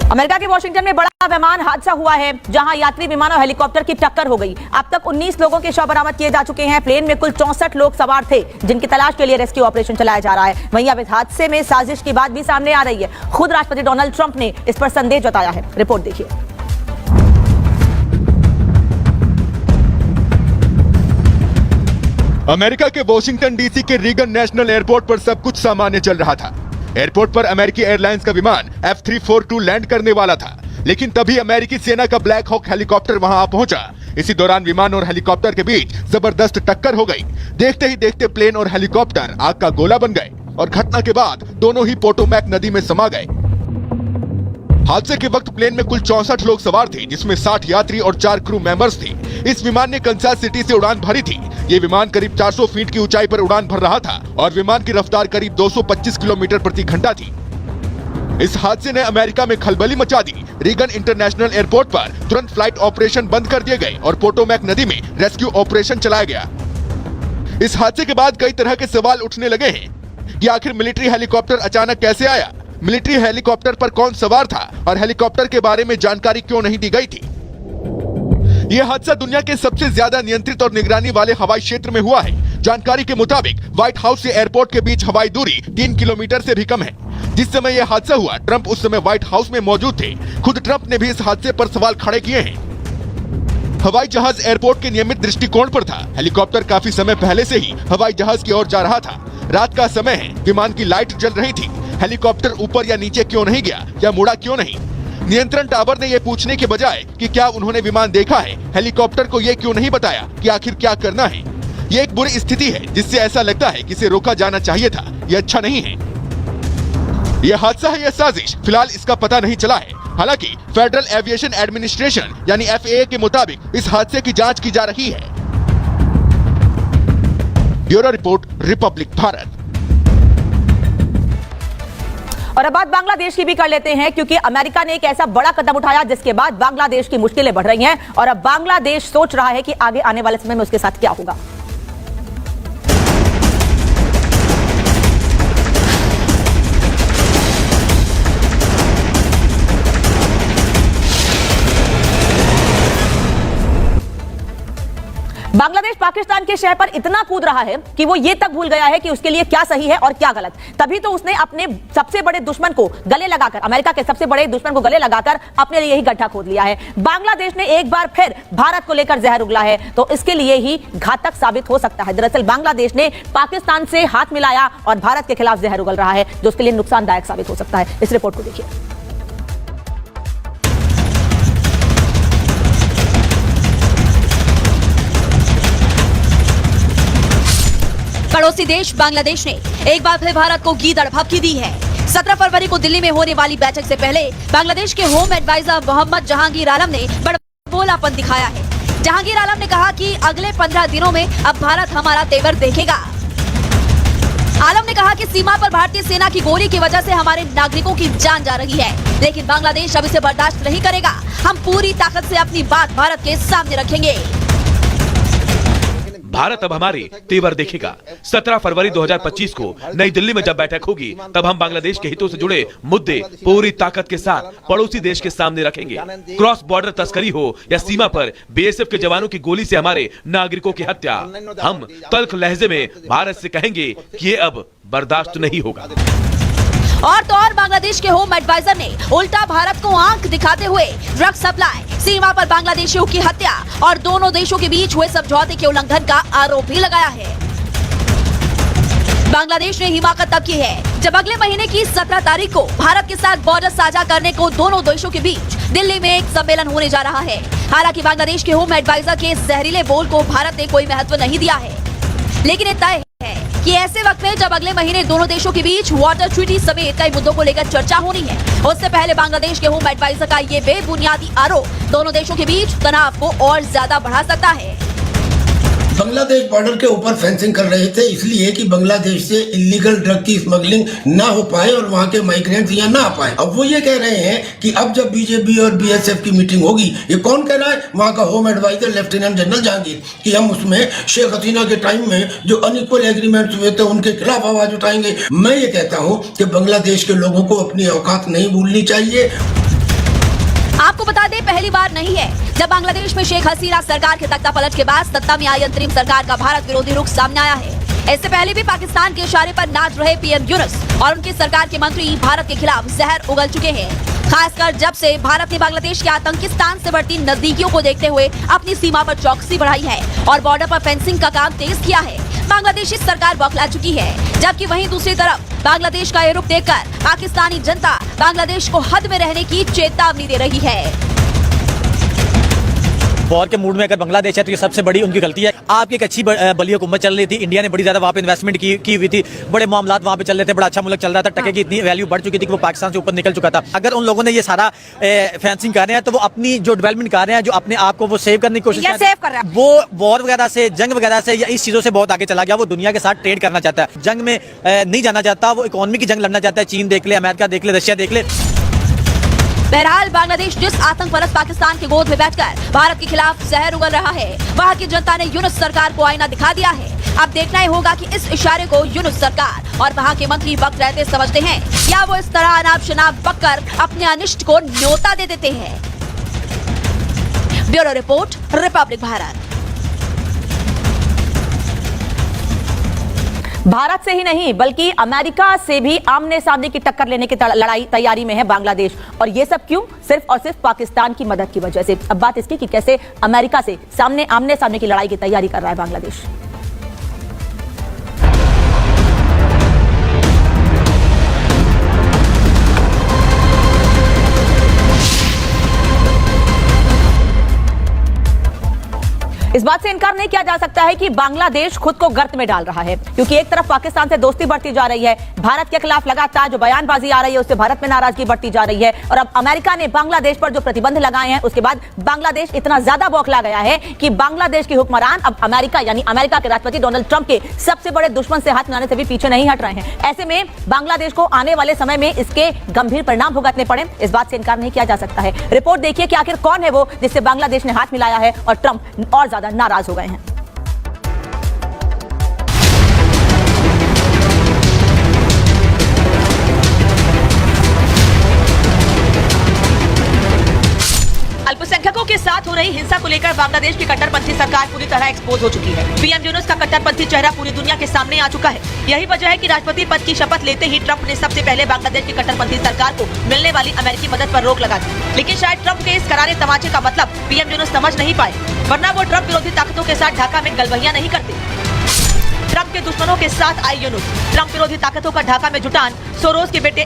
America के Washington में बड़ा विमान हादसा हुआ है, जहां यात्री विमान और हेलीकॉप्टर की टक्कर हो गई। अब तक 19 लोगों के शव बरामद किए जा चुके हैं। प्लेन में कुल 64 लोग सवार थे, जिनकी तलाश के लिए रेस्क्यू ऑपरेशन चलाया जा रहा है। वहीं अब इस हादसे में साजिश की बात भी सामने आ रही है। खुद राष्ट्रपति डोनाल्ड ट्रंप ने इस पर संदेह जताया है। रिपोर्ट देखिए। अमेरिका के वॉशिंगटन डीसी के रीगन नेशनल एयरपोर्ट पर सब कुछ सामान्य चल रहा था। एयरपोर्ट पर अमेरिकी एयरलाइंस का विमान F342 लैंड करने वाला था, लेकिन तभी अमेरिकी सेना का ब्लैक हॉक हेलीकॉप्टर वहां आ पहुंचा। इसी दौरान विमान और हेलीकॉप्टर के बीच जबरदस्त टक्कर हो गई। देखते ही देखते प्लेन और हेलीकॉप्टर आग का गोला बन गए और घटना के बाद दोनों ही पोटोमैक नदी में समा गए। हादसे के वक्त प्लेन में कुल 64 लोग सवार थे, जिसमें 60 यात्री और 4 क्रू मेंबर्स थे। इस विमान ने कंसास सिटी से उड़ान भरी थी। ये विमान करीब 400 फीट की ऊंचाई पर उड़ान भर रहा था और विमान की रफ्तार करीब 225 किलोमीटर प्रति घंटा थी। इस हादसे ने अमेरिका में खलबली मचा दी। रीगन इंटरनेशनल एयरपोर्ट पर तुरंत फ्लाइट ऑपरेशन बंद कर दिए गए और पोटोमैक नदी में रेस्क्यू ऑपरेशन चलाया गया। इस हादसे के बाद कई तरह के सवाल उठने लगे हैं कि आखिर मिलिट्री हेलीकॉप्टर अचानक कैसे आया, मिलिट्री हेलीकॉप्टर पर कौन सवार था और हेलीकॉप्टर के बारे में जानकारी क्यों नहीं दी गई थी। यह हादसा दुनिया के सबसे ज्यादा नियंत्रित और निगरानी वाले हवाई क्षेत्र में हुआ है। जानकारी के मुताबिक व्हाइट हाउस से एयरपोर्ट के बीच हवाई दूरी 3 किलोमीटर से भी कम है। जिस समय यह हादसा हुआ, ट्रंप उस समय व्हाइट हाउस में मौजूद थे। खुद ट्रंप ने भी इस हादसे पर सवाल खड़े किए हैं। हवाई जहाज एयरपोर्ट के नियमित दृष्टिकोण पर था। हेलीकॉप्टर काफी समय पहले से ही हवाई जहाज की ओर जा रहा था। रात का समय है, विमान की लाइट जल रही थी। हेलीकॉप्टर ऊपर या नीचे क्यों नहीं गया या मुड़ा क्यों नहीं? नियंत्रण टावर ने यह पूछने के बजाय कि क्या उन्होंने विमान देखा है, हेलीकॉप्टर को यह क्यों नहीं बताया कि आखिर क्या करना है? यह एक बुरी स्थिति है, जिससे ऐसा लगता है कि इसे रोका जाना चाहिए था। यह अच्छा नहीं है। यह हादसा है या साजिश, फिलहाल इसका पता नहीं चला है। हालांकि फेडरल एविएशन एडमिनिस्ट्रेशन यानी FAA के मुताबिक इस हादसे की जांच की जा रही है। Bureau report, Republic Bharat. और अब बात बांग्लादेश की भी कर लेते हैं, क्योंकि अमेरिका ने एक ऐसा बड़ा कदम उठाया जिसके बाद बांग्लादेश की मुश्किलें बढ़ रही हैं और अब बांग्लादेश सोच रहा है कि आगे आने वाले समय में उसके साथ क्या होगा। बांग्लादेश पाकिस्तान के शह पर इतना कूद रहा है कि वो ये तक भूल गया है कि उसके लिए क्या सही है और क्या गलत। तभी तो उसने अपने सबसे बड़े दुश्मन को गले लगाकर, अमेरिका के सबसे बड़े दुश्मन को गले लगाकर अपने लिए ही गड्ढा खोद लिया है। बांग्लादेश ने एक बार फिर भारत को लेकर जहर उगला है, तो इसके लिए ही घातक साबित हो सकता है। दरअसल बांग्लादेश ने पाकिस्तान से हाथ मिलाया और भारत के खिलाफ जहर उगल रहा है, जो उसके लिए नुकसानदायक साबित हो सकता है। इस रिपोर्ट को देखिए। पड़ोसी देश बांग्लादेश ने एक बार फिर भारत को गीदड़ भभकी दी है। 17 फरवरी को दिल्ली में होने वाली बैठक से पहले बांग्लादेश के होम एडवाइजर मोहम्मद जहांगीर आलम ने बड़बोलापन दिखाया है। जहांगीर आलम ने कहा कि अगले 15 दिनों में अब भारत हमारा तेवर देखेगा। आलम ने कहा कि सीमा पर भारतीय सेना की गोली की वजह से हमारे नागरिकों की जान जा रही है, लेकिन बांग्लादेश अब इसे बर्दाश्त नहीं करेगा। हम पूरी ताकत से अपनी बात भारत के सामने रखेंगे। भारत अब हमारे तेवर देखेगा। 17 फरवरी 2025 को नई दिल्ली में जब बैठक होगी, तब हम बांग्लादेश के हितों से जुड़े मुद्दे पूरी ताकत के साथ पड़ोसी देश के सामने रखेंगे। क्रॉस बॉर्डर तस्करी हो या सीमा पर BSF के जवानों की गोली से हमारे नागरिकों की हत्या, हम तल्ख लहजे में भारत से कहेंगे कि ये अब बर्दाश्त नहीं होगा। और तो और बांग्लादेश के होम एडवाइजर ने उल्टा भारत को आंख दिखाते हुए ड्रग सप्लाई, सीमा पर बांग्लादेशियों की हत्या और दोनों देशों के बीच हुए समझौते के उल्लंघन का आरोप भी लगाया है। बांग्लादेश ने हिमाकत तब की है जब अगले महीने की 17 तारीख को भारत के साथ बॉर्डर साझा करने को दोनों देशों के बीच दिल्ली में एक सम्मेलन होने जा रहा है। हालांकि बांग्लादेश के होम एडवाइजर के जहरीले बोल को भारत ने कोई महत्व नहीं दिया है, लेकिन ये तय है कि ऐसे वक्त में जब अगले महीने दोनों देशों के बीच वाटर ट्रीटी समेत कई मुद्दों को लेकर चर्चा होनी है, उससे पहले बांग्लादेश के होम एडवाइजर का ये बेबुनियादी आरोप दोनों देशों के बीच तनाव को और ज्यादा बढ़ा सकता है। बांग्लादेश बॉर्डर के ऊपर फेंसिंग कर रहे थे, इसलिए कि बांग्लादेश से इलीगल ड्रग की स्मगलिंग ना हो पाए और वहाँ के माइग्रेंट्स यहाँ ना आ पाए। अब वो ये कह रहे हैं कि अब जब BJP और BSF की मीटिंग होगी, ये कौन कह रहा है? वहाँ का home adviser lieutenant general Jahangir, कि हम उसमें शेख हसीना के टाइम में जो अनइक्वल एग्रीमेंट्स हुए थे उनके खिलाफ आवाज उठाएंगे। मैं ये कहता हूँ कि बांग्लादेश के लोगों को अपनी औकात नहीं भूलनी चाहिए। आपको बता दें, पहली बार नहीं है जब बांग्लादेश में शेख हसीना सरकार के तख्ता पलट के बाद सत्ता में आई अंतरिम सरकार का भारत विरोधी रुख सामने आया है। इससे पहले भी पाकिस्तान के इशारे पर नाच रहे पीएम यूनुस और उनकी सरकार के मंत्री भारत के खिलाफ जहर उगल चुके हैं। खासकर जब से भारत ने बांग्लादेश के आतंकिस्तान से बढ़ती नजदीकियों को देखते हुए अपनी सीमा पर चौकसी बढ़ाई है और बॉर्डर पर फेंसिंग का काम तेज किया है। बांग्लादेशी सरकार बौखला चुकी है, जबकि वहीं दूसरी तरफ बांग्लादेश का ये रुख देखकर पाकिस्तानी जनता बांग्लादेश को हद में रहने की चेतावनी दे रही है। वॉर के मूड में अगर बांग्लादेश है तो ये सबसे बड़ी उनकी गलती है। आपकी एक अच्छी बली हुकूमत चल रही थी, इंडिया ने बड़ी ज्यादा वहाँ पे इन्वेस्टमेंट की हुई थी, बड़े मामलात वहाँ पे चल रहे थे, बड़ा अच्छा मुल्क चल रहा था, टके की इतनी वैल्यू बढ़ चुकी थी कि वो पाकिस्तान से ऊपर निकल चुका था। अगर उन लोगों ने ये सारा फेंसिंग कर रहे हैं तो वो अपनी जो डेवलपमेंट कर रहे हैं, जो अपने आप को वो सेव करने की कोशिश कर रहे हैं, वो वॉर वगैरह से, जंग वगैरह से या इस चीजों से बहुत आगे चला गया। वो दुनिया के साथ ट्रेड करना चाहता है, जंग में नहीं जाना चाहता, वो इकोनॉमी की जंग लड़ना चाहता है। चीन देख ले, अमेरिका देख ले, रशिया देख ले। बहरहाल बांग्लादेश जिस आतंक परस्त पाकिस्तान की गोद में बैठकर भारत के खिलाफ जहर उगल रहा है, वहाँ की जनता ने यूनुस सरकार को आईना दिखा दिया है। अब देखना ही होगा कि इस इशारे को यूनुस सरकार और वहाँ के मंत्री वक्त रहते समझते हैं या वो इस तरह अनाप शनाप बककर अपने अनिष्ट को न्योता दे देते हैं। Bureau report, Republic Bharat. Bharat से ही नहीं बल्कि अमेरिका से भी आमने सामने की टक्कर लेने की लड़ाई तैयारी में है बांग्लादेश। और ये सब क्यों? सिर्फ और सिर्फ पाकिस्तान की मदद की वजह से। अब बात इसकी कि कैसे अमेरिका से आमने सामने की लड़ाई की तैयारी कर रहा है बांग्लादेश। इस बात से इनकार नहीं किया जा सकता है कि बांग्लादेश खुद को गर्त में डाल रहा है, क्योंकि एक तरफ पाकिस्तान से दोस्ती बढ़ती जा रही है, भारत के खिलाफ लगातार जो बयानबाजी आ रही है उससे भारत में नाराजगी बढ़ती जा रही है, और अब अमेरिका ने बांग्लादेश पर जो प्रतिबंध लगाए हैं उसके बाद बांग्लादेश इतना ज्यादा बौखला गया है कि बांग्लादेश के हुक्मरान अब अमेरिका यानी अमेरिका के राष्ट्रपति डोनाल्ड ट्रंप के सबसे बड़े दुश्मन से हाथ मिलाने से भी पीछे नहीं हट रहे हैं। ऐसे में बांग्लादेश को आने वाले समय में इसके गंभीर परिणाम भुगतने पड़े, इस बात से इनकार नहीं किया जा सकता है। रिपोर्ट देखिए कि आखिर कौन है वो जिससे बांग्लादेश ने हाथ मिलाया है और ट्रंप और ज्यादा नाराज हो गए हैं। अल्पसंख्यकों के साथ हो रही हिंसा को लेकर बांग्लादेश की कट्टरपंथी सरकार पूरी तरह एक्सपोज हो चुकी है। पीएम यूनुस का कट्टरपंथी चेहरा पूरी दुनिया के सामने आ चुका है। यही वजह है कि राष्ट्रपति पद की शपथ लेते ही ट्रंप ने सबसे पहले बांग्लादेश की कट्टरपंथी सरकार को मिलने वाली अमेरिकी मदद पर रोक लगा दी। लेकिन शायद ट्रंप के इस करारे तमाचे का मतलब पीएम यूनुस समझ नहीं पाए, वरना वो ट्रंप विरोधी ताकतों के साथ ढाका में गलबहियां नहीं करते। ट्रंप के दुश्मनों के साथ आए यूनुस, ट्रंप विरोधी ताकतों का ढाका में जुटान, सोरोस के बेटे